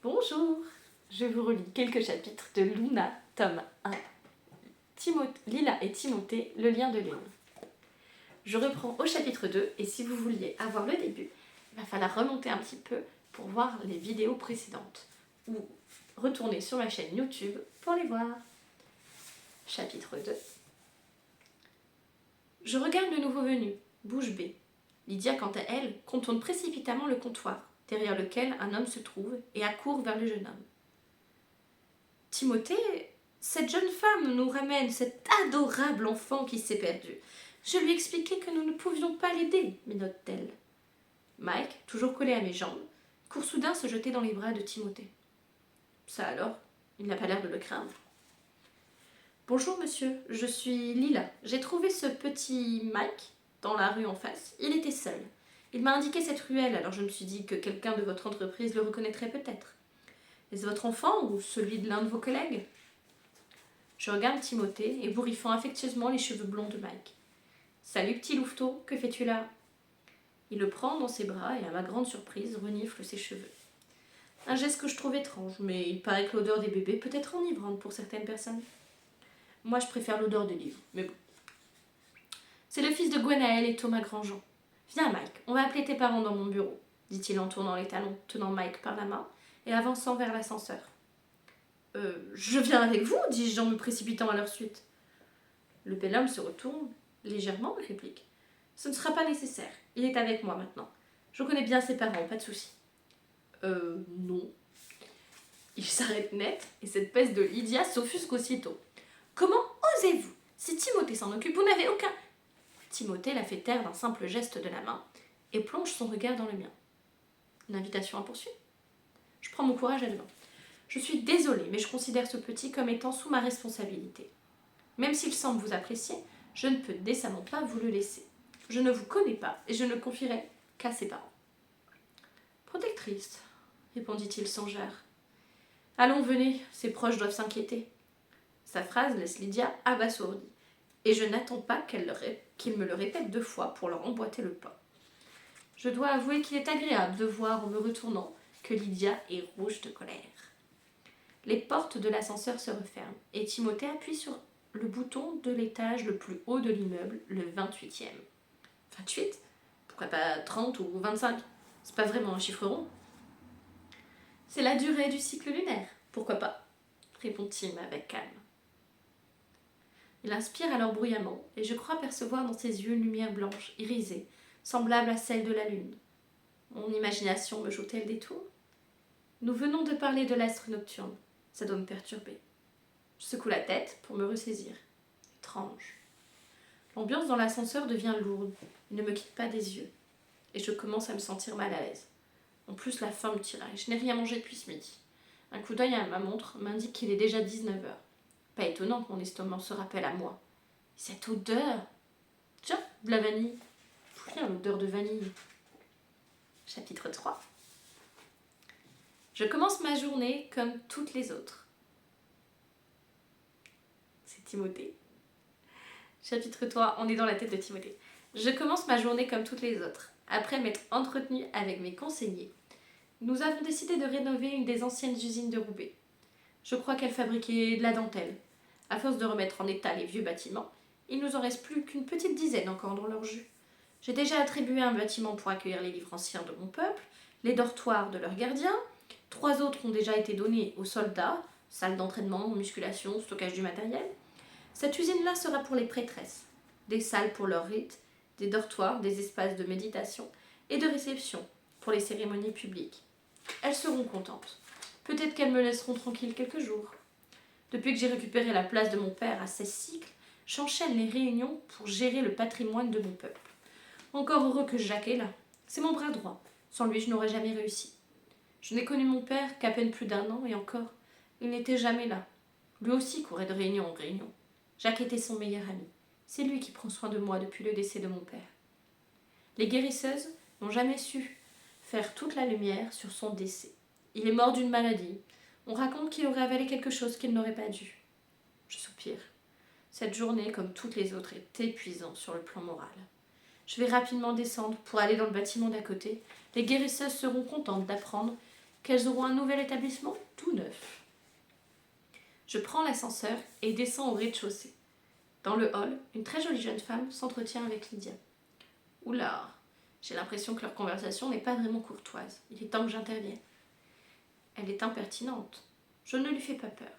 Bonjour, je vous relis quelques chapitres de Luna, tome 1. Lila et Timothée, le lien de lune. Je reprends au chapitre 2 et si vous vouliez avoir le début, il va falloir remonter un petit peu pour voir les vidéos précédentes ou retourner sur ma chaîne YouTube pour les voir. Chapitre 2. Je regarde le nouveau venu, bouche bée. Lydia, quant à elle, contourne précipitamment le comptoir, derrière lequel un homme se trouve, et accourt vers le jeune homme. Timothée, cette jeune femme nous ramène cet adorable enfant qui s'est perdu. Je lui expliquai que nous ne pouvions pas l'aider, minote-t-elle. Mike, toujours collé à mes jambes, court soudain se jeter dans les bras de Timothée. Ça alors, il n'a pas l'air de le craindre. Bonjour monsieur, je suis Lila. J'ai trouvé ce petit Mike dans la rue en face. Il était seul. Il m'a indiqué cette ruelle, alors je me suis dit que quelqu'un de votre entreprise le reconnaîtrait peut-être. Est-ce votre enfant ou celui de l'un de vos collègues ? Je regarde Timothée, ébouriffant affectueusement les cheveux blonds de Mike. Salut petit louveteau, que fais-tu là ? Il le prend dans ses bras et à ma grande surprise renifle ses cheveux. Un geste que je trouve étrange, mais il paraît que l'odeur des bébés peut être enivrante pour certaines personnes. Moi je préfère l'odeur des livres, mais bon. C'est le fils de Gwenaël et Thomas Grandjean. Viens Mike, on va appeler tes parents dans mon bureau, dit-il en tournant les talons, tenant Mike par la main et avançant vers l'ascenseur. Je viens avec vous, dis-je en me précipitant à leur suite. Le bel homme se retourne, légèrement, et réplique. Ce ne sera pas nécessaire, il est avec moi maintenant. Je connais bien ses parents, pas de souci. Non. Il s'arrête net et cette peste de Lydia s'offusque aussitôt. Comment osez-vous ? Si Timothée s'en occupe, vous n'avez aucun... Timothée la fait taire d'un simple geste de la main et plonge son regard dans le mien. Une invitation à poursuivre ? Je prends mon courage à deux mains. Je suis désolée, mais je considère ce petit comme étant sous ma responsabilité. Même s'il semble vous apprécier, je ne peux décemment pas vous le laisser. Je ne vous connais pas et je ne confierai qu'à ses parents. Protectrice, répondit-il songeur. Allons, venez, ses proches doivent s'inquiéter. Sa phrase laisse Lydia abasourdie, et je n'attends pas qu'il me le répète 2 fois pour leur emboîter le pas. Je dois avouer qu'il est agréable de voir en me retournant que Lydia est rouge de colère. Les portes de l'ascenseur se referment et Timothée appuie sur le bouton de l'étage le plus haut de l'immeuble, le 28e. 28 ? Pourquoi pas 30 ou 25 ? C'est pas vraiment un chiffre rond. C'est la durée du cycle lunaire, pourquoi pas ? Répond-il avec calme. Il inspire alors bruyamment et je crois percevoir dans ses yeux une lumière blanche, irisée, semblable à celle de la lune. Mon imagination me joue-t-elle des tours ? Nous venons de parler de l'astre nocturne. Ça doit me perturber. Je secoue la tête pour me ressaisir. Étrange. L'ambiance dans l'ascenseur devient lourde. Il ne me quitte pas des yeux. Et je commence à me sentir mal à l'aise. En plus, la faim me tiraille. Je n'ai rien mangé depuis ce midi. Un coup d'œil à ma montre m'indique qu'il est déjà 19h. Pas étonnant que mon estomac se rappelle à moi. Cette odeur ! Tiens, de la vanille. Rien, l'odeur de vanille. Chapitre 3. Je commence ma journée comme toutes les autres. C'est Timothée. Chapitre 3, on est dans la tête de Timothée. Je commence ma journée comme toutes les autres. Après m'être entretenue avec mes conseillers, nous avons décidé de rénover une des anciennes usines de Roubaix. Je crois qu'elle fabriquait de la dentelle. À force de remettre en état les vieux bâtiments, il nous en reste plus qu'une petite dizaine encore dans leur jus. J'ai déjà attribué un bâtiment pour accueillir les livres anciens de mon peuple, les dortoirs de leurs gardiens. 3 autres ont déjà été donnés aux soldats, salle d'entraînement, musculation, stockage du matériel. Cette usine-là sera pour les prêtresses, des salles pour leurs rites, des dortoirs, des espaces de méditation et de réception pour les cérémonies publiques. Elles seront contentes. Peut-être qu'elles me laisseront tranquille quelques jours. Depuis que j'ai récupéré la place de mon père à 16 cycles, j'enchaîne les réunions pour gérer le patrimoine de mon peuple. Encore heureux que Jacques est là. C'est mon bras droit. Sans lui, je n'aurais jamais réussi. Je n'ai connu mon père qu'à peine plus d'1 an et encore, il n'était jamais là. Lui aussi courait de réunion en réunion. Jacques était son meilleur ami. C'est lui qui prend soin de moi depuis le décès de mon père. Les guérisseuses n'ont jamais su faire toute la lumière sur son décès. Il est mort d'une maladie. On raconte qu'il aurait avalé quelque chose qu'il n'aurait pas dû. Je soupire. Cette journée, comme toutes les autres, est épuisante sur le plan moral. Je vais rapidement descendre pour aller dans le bâtiment d'à côté. Les guérisseuses seront contentes d'apprendre qu'elles auront un nouvel établissement tout neuf. Je prends l'ascenseur et descends au rez-de-chaussée. Dans le hall, une très jolie jeune femme s'entretient avec Lydia. Oula, j'ai l'impression que leur conversation n'est pas vraiment courtoise. Il est temps que j'intervienne. Elle est impertinente. Je ne lui fais pas peur.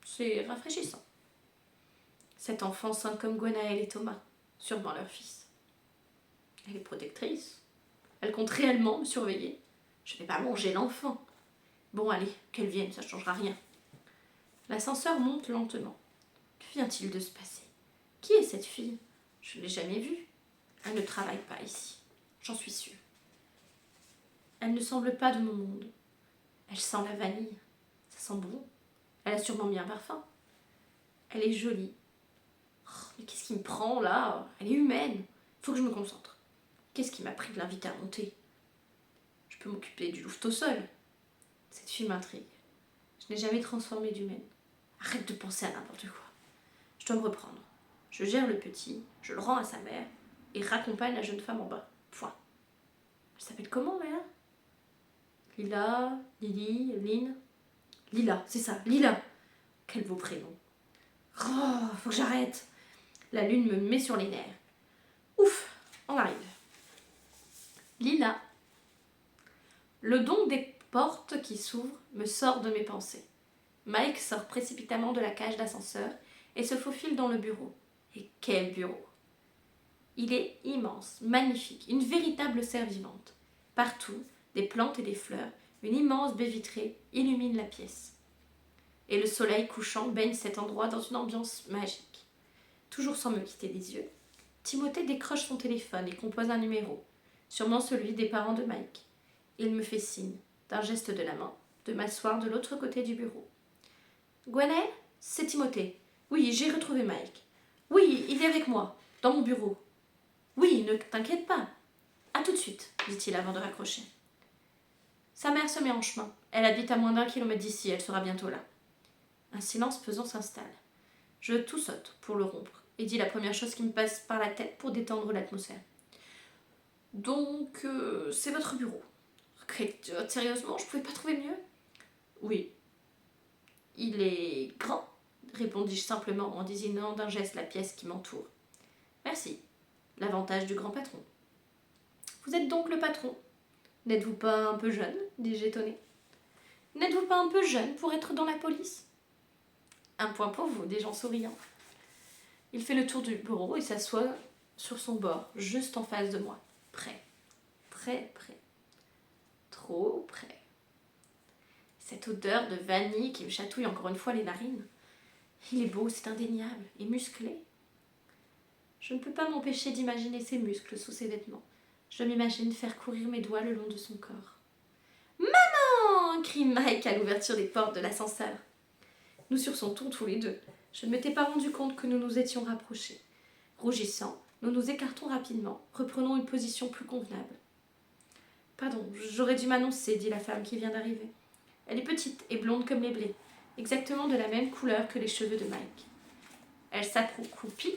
C'est rafraîchissant. Cet enfant sent comme Gwenaël et Thomas, sûrement leur fils. Elle est protectrice. Elle compte réellement me surveiller. Je ne vais pas manger l'enfant. Bon, allez, qu'elle vienne, ça ne changera rien. L'ascenseur monte lentement. Que vient-il de se passer? Qui est cette fille? Je ne l'ai jamais vue. Elle ne travaille pas ici, j'en suis sûre. Elle ne semble pas de mon monde. Elle sent la vanille. Ça sent bon. Elle a sûrement mis un parfum. Elle est jolie. Oh, mais qu'est-ce qui me prend là? Elle est humaine. Faut que je me concentre. Qu'est-ce qui m'a pris de l'inviter à monter? Je peux m'occuper du louveteau seul. Cette fille m'intrigue. Je n'ai jamais transformé d'humaine. Arrête de penser à n'importe quoi. Je dois me reprendre. Je gère le petit, je le rends à sa mère et raccompagne la jeune femme en bas. Point. Elle s'appelle comment, mère? Lila, Lily, Lynn. Lila, c'est ça, Lila. Quel beau prénom. Oh, faut que j'arrête. La lune me met sur les nerfs. Ouf, on arrive. Lila. Le don des portes qui s'ouvrent me sort de mes pensées. Mike sort précipitamment de la cage d'ascenseur et se faufile dans le bureau. Et quel bureau! Il est immense, magnifique, une véritable serre vivante. Partout, des plantes et des fleurs, une immense baie vitrée illumine la pièce. Et le soleil couchant baigne cet endroit dans une ambiance magique. Toujours sans me quitter des yeux, Timothée décroche son téléphone et compose un numéro, sûrement celui des parents de Mike. Il me fait signe, d'un geste de la main, de m'asseoir de l'autre côté du bureau. Gwenaël, c'est Timothée. Oui, j'ai retrouvé Mike. Oui, il est avec moi, dans mon bureau. Oui, ne t'inquiète pas. À tout de suite, dit-il avant de raccrocher. Sa mère se met en chemin. Elle habite à moins d'1 kilomètre d'ici, elle sera bientôt là. Un silence pesant s'installe. Je tout saute pour le rompre et dis la première chose qui me passe par la tête pour détendre l'atmosphère. Donc, c'est votre bureau. Sérieusement, je pouvais pas trouver mieux? Oui. Il est grand, répondis-je simplement en désignant d'un geste la pièce qui m'entoure. Merci. L'avantage du grand patron. Vous êtes donc le patron? N'êtes-vous pas un peu jeune? dis-je étonné. N'êtes-vous pas un peu jeune pour être dans la police? Un point pour vous, dis-je en souriant. Il fait le tour du bureau et s'assoit sur son bord, juste en face de moi. Près. Très près. Trop près. Cette odeur de vanille qui me chatouille encore une fois les narines. Il est beau, c'est indéniable, et musclé. Je ne peux pas m'empêcher d'imaginer ses muscles sous ses vêtements. Je m'imagine faire courir mes doigts le long de son corps. « Maman !» crie Mike à l'ouverture des portes de l'ascenseur. Nous sursautons tous les deux. Je ne m'étais pas rendu compte que nous nous étions rapprochés. Rougissant, nous nous écartons rapidement, reprenons une position plus convenable. « Pardon, j'aurais dû m'annoncer, dit la femme qui vient d'arriver. Elle est petite et blonde comme les blés, exactement de la même couleur que les cheveux de Mike. Elle s'accroupit,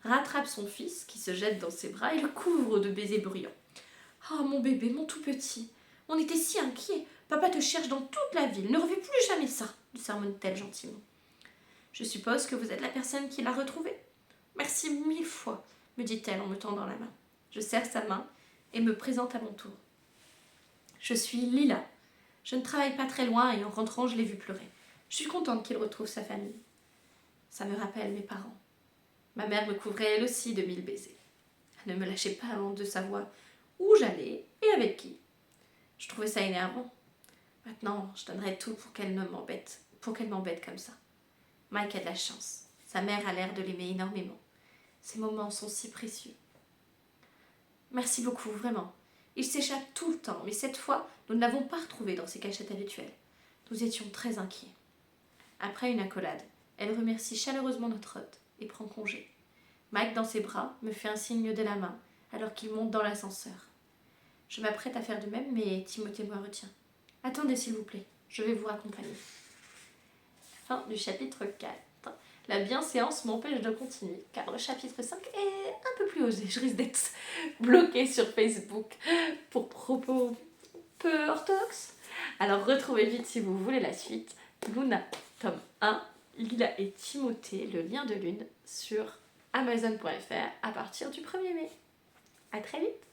rattrape son fils qui se jette dans ses bras et le couvre de baisers bruyants. « Oh, mon bébé, mon tout petit, on était si inquiets. Papa te cherche dans toute la ville, ne refais plus jamais ça, lui sermonne-t-elle gentiment. Je suppose que vous êtes la personne qui l'a retrouvé. Merci 1000 fois, me dit-elle en me tendant la main. Je serre sa main et me présente à mon tour. Je suis Lila. Je ne travaille pas très loin et en rentrant, je l'ai vu pleurer. Je suis contente qu'il retrouve sa famille. Ça me rappelle mes parents. Ma mère me couvrait elle aussi de 1000 baisers. Elle ne me lâchait pas avant de savoir où j'allais et avec qui. Je trouvais ça énervant. Maintenant, je donnerais tout pour qu'elle m'embête comme ça. Mike a de la chance. Sa mère a l'air de l'aimer énormément. Ces moments sont si précieux. Merci beaucoup, vraiment. Il s'échappe tout le temps, mais cette fois, nous ne l'avons pas retrouvé dans ses cachettes habituelles. Nous étions très inquiets. Après une accolade, elle remercie chaleureusement notre hôte et prend congé. Mike, dans ses bras, me fait un signe de la main alors qu'il monte dans l'ascenseur. Je m'apprête à faire de même, mais Timothée me retient. Attendez, s'il vous plaît, je vais vous raccompagner. Fin du chapitre 4. La bienséance m'empêche de continuer, car le chapitre 5 est un peu plus osé. Je risque d'être bloquée sur Facebook pour propos peu orthodoxes. Alors retrouvez vite si vous voulez la suite. Luna, tome 1, Lila et Timothée, le lien de lune sur Amazon.fr à partir du 1er mai. À très vite.